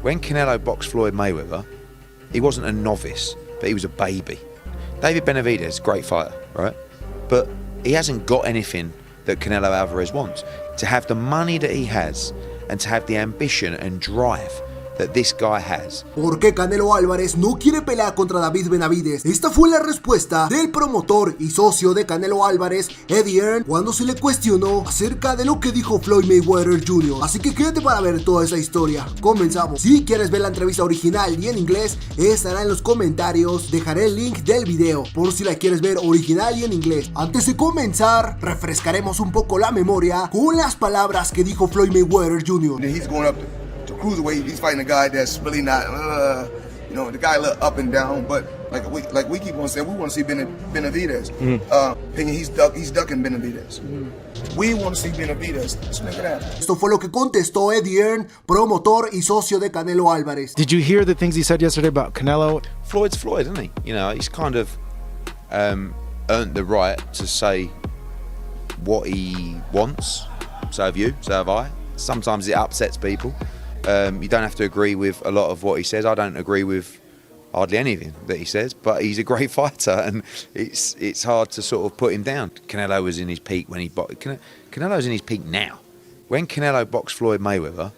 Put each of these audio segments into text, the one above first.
When Canelo boxed Floyd Mayweather, he wasn't a novice, but he was a baby. David Benavidez, great fighter, right? But he hasn't got anything that Canelo Álvarez wants. To have the money that he has and to have the ambition and drive that this guy has. ¿Por qué Canelo Álvarez no quiere pelear contra David Benavidez? Esta fue la respuesta del promotor y socio de Canelo Álvarez, Hearn, cuando se le cuestionó acerca de lo que dijo Floyd Mayweather Jr. Así que quédate para ver toda esa historia. Comenzamos. Si quieres ver la entrevista original y en inglés, estará en los comentarios. Dejaré el link del video por si la quieres ver original y en inglés. Antes de comenzar, refrescaremos un poco la memoria con las palabras que dijo Floyd Mayweather Jr. Cruiserweight, he's fighting a guy that's really not, the guy a little up and down, but like we keep on saying, we want to see Benavidez. Opinion, he's ducking Benavidez. We want to see Benavidez. Let's make it happen. Esto fue lo que contestó Hearn, promotor y socio de Canelo Álvarez. Did you hear the things he said yesterday about Canelo? Floyd's Floyd, isn't he? You know, he's kind of earned the right to say what he wants. So have you, so have I. Sometimes it upsets people. You don't have to agree with a lot of what he says. I don't agree with hardly anything that he says, but he's a great fighter, and it's hard to sort of put him down. Canelo was in his peak when he boxed. Canelo's in his peak now. When Canelo boxed Floyd Mayweather,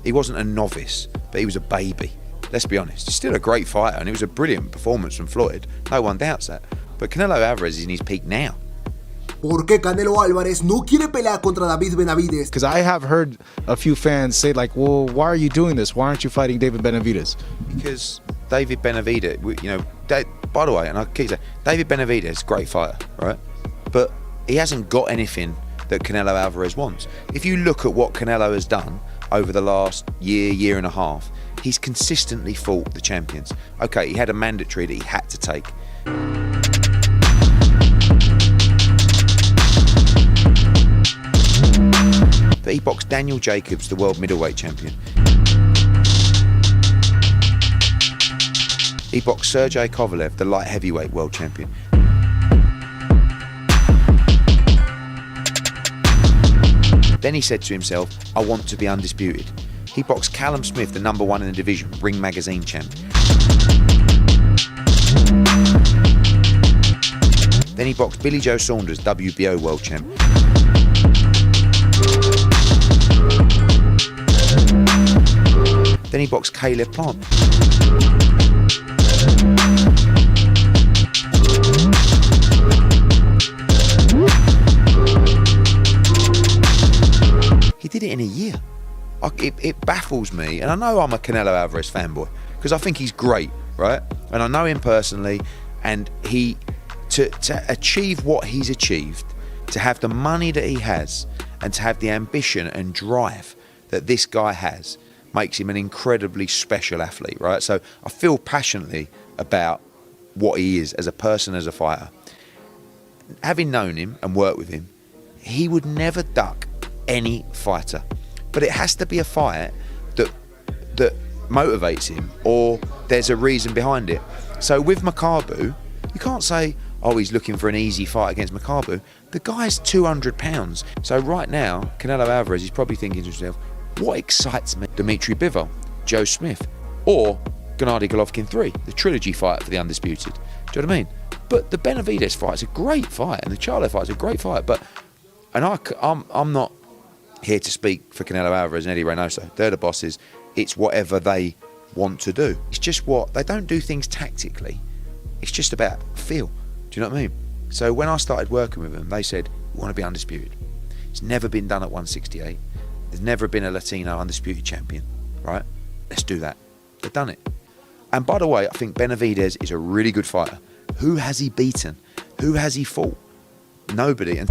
he wasn't a novice, but he was a baby. Let's be honest. He's still a great fighter, and it was a brilliant performance from Floyd. No one doubts that. But Canelo Álvarez is in his peak now. ¿Por qué Canelo Álvarez no quiere pelear contra David Benavidez? Because I have heard a few fans say, like, well, why are you doing this? Why aren't you fighting David Benavidez? Because David Benavidez, by the way, and I keep saying, David Benavidez, great fighter, right? But he hasn't got anything that Canelo Álvarez wants. If you look at what Canelo has done over the last year and a half, he's consistently fought the champions. Okay, he had a mandatory that he had to take. But he boxed Daniel Jacobs, the world middleweight champion. He boxed Sergey Kovalev, the light heavyweight world champion. Then he said to himself, I want to be undisputed. He boxed Callum Smith, the #1 in the division, Ring Magazine champ. Then he boxed Billy Joe Saunders, WBO world champ. Then he boxed Caleb Plant. He did it in a year. It baffles me, and I know I'm a Canelo Álvarez fanboy because I think he's great, right? And I know him personally, and to achieve what he's achieved, to have the money that he has, and to have the ambition and drive that this guy has, makes him an incredibly special athlete, right? So I feel passionately about what he is as a person, as a fighter. Having known him and worked with him, he would never duck any fighter. But it has to be a fight that motivates him, or there's a reason behind it. So with Makabu, you can't say, oh, he's looking for an easy fight against Makabu. The guy's 200 pounds. So right now, Canelo Álvarez is probably thinking to himself, what excites me? Dimitri Bivol, Joe Smith, or Gennady Golovkin 3, the trilogy fight for the undisputed. Do you know what I mean? But the Benavidez fight is a great fight, and the Charlo fight is a great fight. I'm not here to speak for Canelo Álvarez and Eddie Reynoso. They're the bosses. It's whatever they want to do. It's just they don't do things tactically. It's just about feel. Do you know what I mean? So when I started working with them, they said, we want to be undisputed. It's never been done at 168. There's never been a Latino undisputed champion, right? Let's do that. They've done it. And by the way, I think Benavidez is a really good fighter. Who has he beaten? Who has he fought? Nobody. And